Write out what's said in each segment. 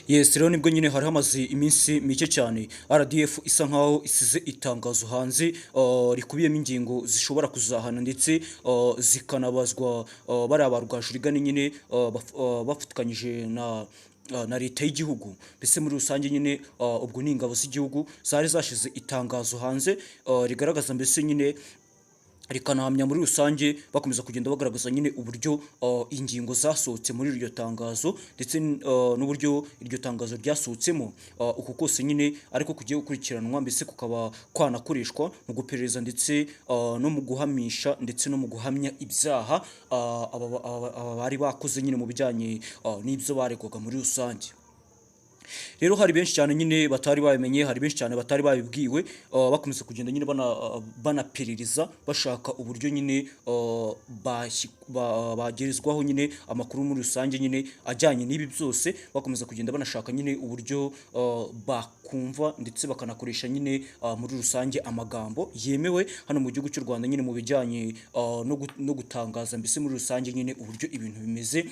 Yes, rero nibwo nyine hari hamaze iminsi mike cyane RDF isa nkaho isize itangazo hanze rikubiyemo ingingo zishobora kuzahana ndetse zikanabazwa bariya ba Rwajurigani nyine bafutkanyije na leta y'igihugu. Mbese muri rusange nyine ubwo ni ingabo z'igihugu zari zashize itangazo hanze rigaragaza mbese nyine rikanahamya muri rusange bakomeza kugenda bagaragaza nyine uburyo ingingo zasohotse muri iryo tangazo ndetse n'uburyo iryo tangazo ryasohotsemo uko kose nyine ariko kugiye gukurikiranwa mbese kukaba kwanakoreshwa mu guperereza ndetse no mu guhamisha ndetse no mu guhamya ibyaha aba bari bakoze nyine mu bijyanye n'ibyo baregwaga muri rusange. Rero hari benshi cyane nyine batari babimenye, hari benshi cyane batari babibwiwe bakomeza kugenda nyine banaperereza bashaka uburyo nyine bagerezwaho nyine amakuru muri rusange nyine ajyanye n'ibi byose, bakomeza kugenda banashaka nyine uburyo bakumva ndetse bakanakoresha nyine muri rusange amagambo yemewe hano mu gihugu cy'u Rwanda nyine mu bijyanye no gutangaza mbese muri rusange nyine uburyo ibintu bimeze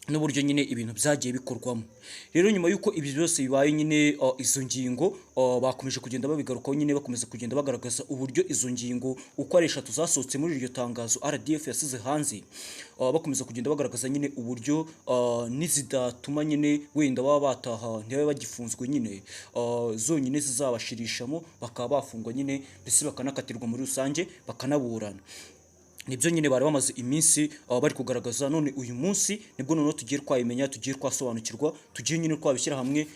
n'uburyo nyine ibintu byagiye bikorwamo. Rero nyuma yuko ibi byose bibaye nyine izo ngingo bakomeje kugenda babigarukaho nyine bakomeza kugenda bagaragaza uburyo izo ngingo uko ari 3 zasohotse muri iryo tangazo RDF yasize hanze, bakomeza kugenda bagaragaza nyine uburyo nizidatuma nyine wenda baba bataha ntibabe bagifunzwe nyine zonyine zizabashirishamo bakaba bafungwa nyine mbese bakanakatirwa muri rusange bakanaburana. Nibyo nyine bari bamaze iminsi bari kugaragaza, none uyu munsi nibwo noneho tugiye twayimenya, tugiye kwasobanukirwa, tugiye nyine twabishyira hamwe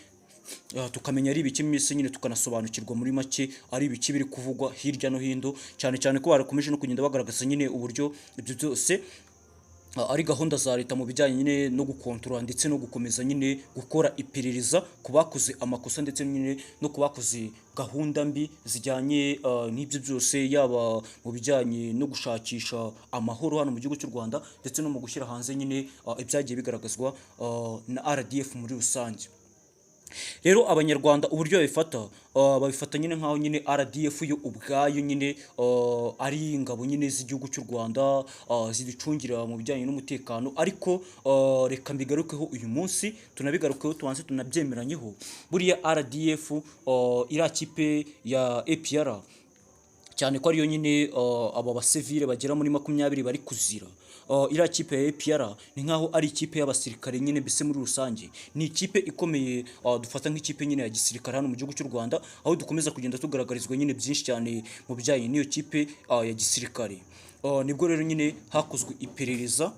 tukamenya ari ibiki iminsi nyine tukanasobanukirwa muri make ari ibiki biri kuvugwa hirya no hino, cyane cyane ko barakomeje no kugenda bagaragaza nyine uburyo ibyo byose ari gahunda za leta mu bijyanye nyine no gukontorora ndetse no gukomeza nyine gukora iperereza ku bakoze amakosa ndetse nyine no ku bakoze gahunda mbi zijyanye n'ibyo byose, yaba mu bijyanye no gushakisha amahoro hano mu gihugu cy'u Rwanda ndetse no mu gushyira hanze nyine ibyagiye bigaragazwa na RDF muri rusange. Rero abanyarwanda uburyo babifata nyine nkaho nyine RDF yo ubwayo nyine ari ingabo nyine z'igihugu cy'u Rwanda zidicungira mu bijyanye n'umutekano, ariko reka mbigarukeho uyu munsi tunabigarukeho tubanze tunabyemeranyeho. Buriya RDF iriya kipe ya APR cyane ko ariyo nyine aba basivile bagera muri 20 bari kuzira. Iriya kipe ya APR ni nkaho ari ikipe y'abasirikare nyine mbese muri rusange ni ikipe ikomeye, dufata nk'ikipe nyine ya gisirikare hano mu gihugu cy'u Rwanda, aho dukomeza kugenda tugaragarizwa nyine byinshi cyane mu bijyanye n'iyo kipe ya gisirikare. Nibwo rero nyine hakozwe iperereza,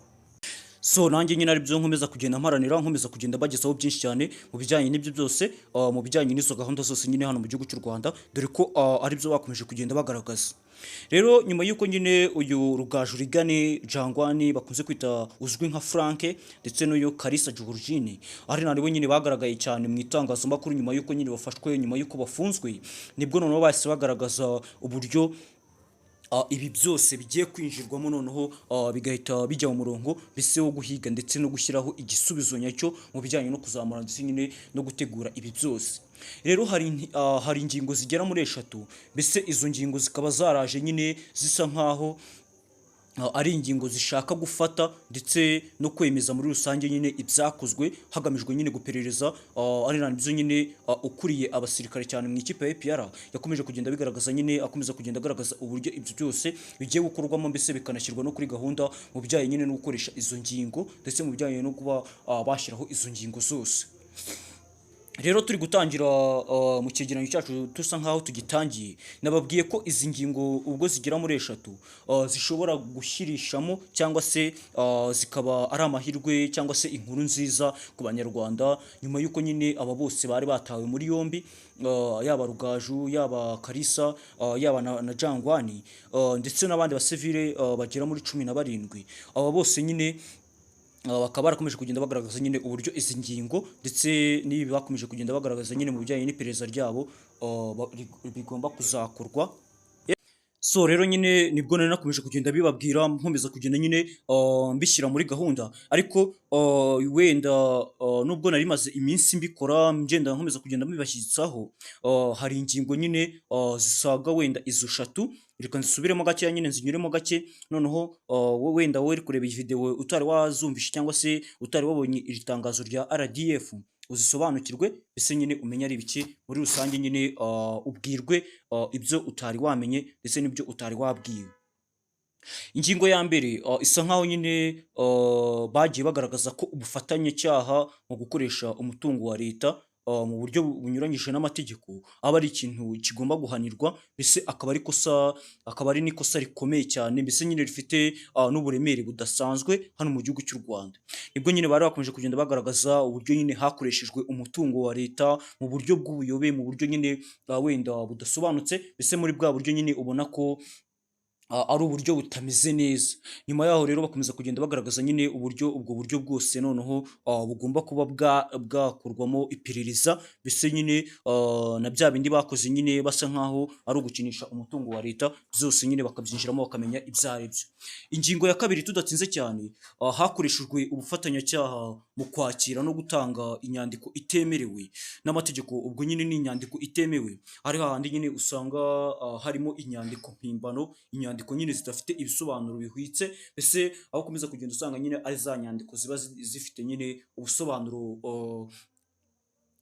so nanjye nyine ari byo nkomeza kugenda mparanira, nkomeza kugenda bagezaho byinshi cyane mu bijyanye n'ibyo byose, mu bijyanye n'izo gahunda zose nyine hano mu gihugu cy'u Rwanda, dore ko ari byo bakomeje kugenda bagaragaza. Rero nyuma yuko nyine uyu Rugajurigani Jangwani bakunze kwita uzwi nka Frank ndetse n'uyu Kalisa Georgine ari nabo nyine bagaragaye cyane mu itangazamakuru nyuma yuko nyine bafashwe, nyuma yuko bafunzwe, nibwo noneho bahise bagaragaza uburyo ibi byose bigiye kwinjirwamo noneho bigahita bijya mu murongo bise wo guhiga ndetse no gushyiraho igisubizo nyacyo mu bijyanye no kuzamura ndetse nyine no gutegura ibi byose. Rero hari ingingo zigera muri 3, bise izo ngingo zikaba zaraje nyine zisa nkaho ari ingingo zishaka gufata ndetse no kwemeza muri rusange nyine ibyakozwe hagamijwe nyine guperereza, ari nabyo nyine ukuriye abasirikare cyane mu ikipe ya APR yakomeje kugenda bigaragaza nyine akomeza kugenda agaragaza uburyo ibyo byose bigiye gukorwamo mbese bikanashyirwa no kuri gahunda mu bijyanye nyine no gukoresha izo ngingo ndetse mu bijyanye no kuba bashyiraho izo ngingo zose. Rero turi gutangira mu cyegeranyo cyacu tusa nkaho tugitangiye, nababwiye ko izi ngingo ubwo zigera muri 3 zishobora gushyirishamo cyangwa se zikaba ari amahirwe cyangwa se inkuru nziza ku banyarwanda, nyuma yuko nyine aba bose bari batawe muri yombi, yaba Rugaju, yaba Kalisa, yaba na Jangwani ndetse n'abandi basivile bagera muri 17. Aba bose nyine bakaba barakomeje kugenda bagaragaza nyine uburyo izi ngingo ndetse n'ibi bakomeje kugenda bagaragaza nyine mu bijyanye n'iperereza ryabo bigomba kuzakorwa. So rero nyine nibwo nari nakomeje kugenda bibabwira, nkomeza kugenda nyine mbishyira muri gahunda, ariko wenda nubwo nari maze iminsi mbikora ngenda nkomeza kugenda mbibashyiritsaho, hari ingingo nyine zisaga wenda izo 3, reka nzisubiremo gake nyine nzinyuremo gake, noneho wenda wowe uri kureba iyi video utari wazumvisha cyangwa se utari wabonye iri tangazo rya RDF uzisobanukirwe, ese nyine umenye ari ibiki muri rusange nyine, ubwirwe ibyo utari wamenye ndetse n'ibyo utari wabwiwe. Ingingo ya mbere isa nkaho nyine bagiye bagaragaza ko ubufatanyacyaha mu gukoresha umutungo wa leta mu buryo bunyuranyije n'amategeko aba ari ikintu kigomba guhanirwa, mbese akaba ari n'ikosa rikomeye cyane, mbese nyine rifite n'uburemere budasanzwe hano mu gihugu cy'u Rwanda. Nibwo nyine bari bakomeje kugenda bagaragaza uburyo nyine hakoreshejwe umutungo wa leta mu buryo bw'ubuyobe, mu buryo nyine wenda budasobanutse, mbese muri bwa buryo nyine ubona ko ari uburyo butameze neza. Nyuma yaho rero bakomeza kugenda bagaragaza nyine uburyo ubwo buryo bwose noneho bugomba kuba bwakorwamo iperereza, mbese nyine na bya bindi bakoze nyine basa nkaho ari ugukinisha umutungo wa leta, byose nyine bakabyinjiramo bakamenya ibyo ari byo. Ingingo ya kabiri tudatinze cyane, hakoreshejwe ubufatanyacyaha mu kwakira no gutanga inyandiko itemerewe n'amategeko. Ubwo nyine ni inyandiko itemewe, hari hahandi nyine usanga harimo inyandiko mpimbano, inyandiko nyine zidafite ibisobanuro bihwitse, mbese aho ukomeza kugenda usanga nyine ari za nyandiko ziba zifite nyine ubusobanuro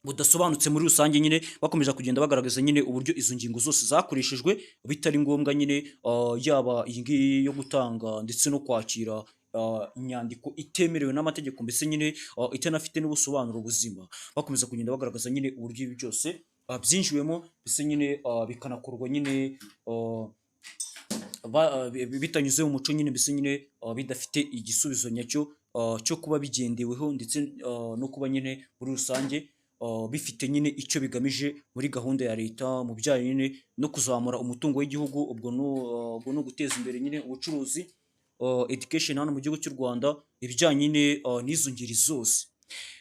budasobanutse muri rusange. Nyine bakomeje kugenda bagaragaza nyine uburyo izo ngingo zose zakoreshejwe bitari ngombwa, nyine yaba iyi ngiyi yo gutanga ndetse no kwakira inyandiko itemerewe n'amategeko, mbese nyine itanafite n'ubusobanuro buzima. Bakomeza kugenda bagaragaza nyine uburyo ibi byose byinjiwemo, mbese nyine bikanakorwa nyine bitanyuze mu muco nyine, mbese nyine bidafite igisubizo nyacyo cyo kuba bigendeweho, ndetse no kuba nyine muri rusange bifite nyine icyo bigamije muri gahunda ya leta mu bijyanye nyine no kuzamura umutungo w'igihugu. Ubwo ni uguteza imbere nyine ubucuruzi, education hano mu gihugu cy'u Rwanda, ibijyanye nyine n'izo ngeri zose.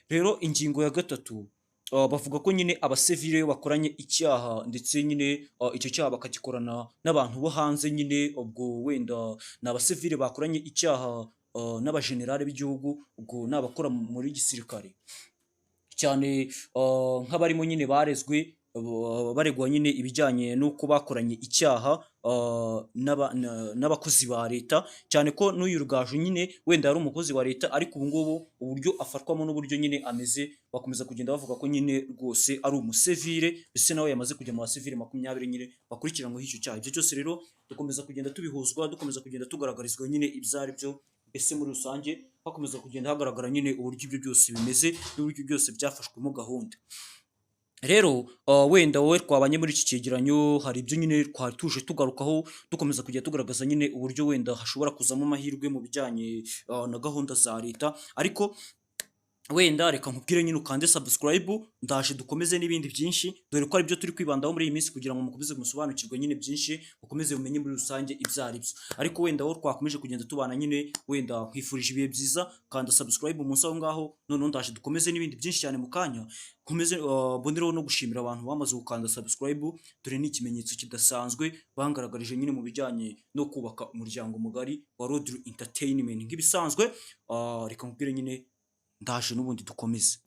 Rero ingingo ya gatatu, bavuga ko nyine abasivile bakoranye icyaha, ndetse nyine icyo cyaha bakagikorana n'abantu bo hanze. Nyine ubwo wenda ni abasivile bakoranye icyaha n'abajenerali b'igihugu, ubwo ni abakora muri gisirikare cyane, nk'abarimo nyine barezwe baregwa nyine ibijyanye n'uko bakoranye icyaha n'abakozi ba leta, cyane ko n'uyu Rugaju nyine wenda yari umukozi wa leta, ariko ubu ngubu uburyo afatwamo n'uburyo nyine ameze, bakomeza kugenda bavuga ko nyine rwose ari umusivile, mbese nawe yamaze kujya mu basivile 20 nyine bakurikiranyweho icyo cyaha. Ibyo cyose rero dukomeza kugenda tubihuzwa, dukomeza kugenda tugaragarizwa nyine ibyo ari byo, mbese muri rusange hakomeza kugenda hagaragara nyine uburyo ibyo byose bimeze n'uburyo byose byafashwemo gahunda. Rero wenda wowe twabanye muri iki cyegeranyo, hari ibyo nyine twari tuje tugarukaho, dukomeza kujya tugaragaza nyine uburyo wenda hashobora kuzamo amahirwe mu bijyanye na gahunda za leta. Ariko wenda reka nkubwire nyine ukande subscribe, ndaje dukomeze n'ibindi byinshi, dore ko ari byo turi kwibandaho muri iyi minsi, kugira ngo mukomeze musobanukirwe nyine byinshi, mukomeze mumenye muri rusange ibyo ari byo. Ariko wenda wowe twakomeje kugenda tubana nyine, wenda nkwifurije ibihe byiza, kanda subscribe munsi aho ngaho, noneho ndaje dukomeze n'ibindi byinshi cyane mu kanya. Nkomeze bondereho no gushimira abantu bamaze gukanda subscribe, dore ni ikimenyetso kidasanzwe bangaragarije nyine mu bijyanye no kubaka umuryango mugari wa Rodri Entertainment. Nk'ibisanzwe reka nkubwire nyine ndaje n'ubundi dukomeze.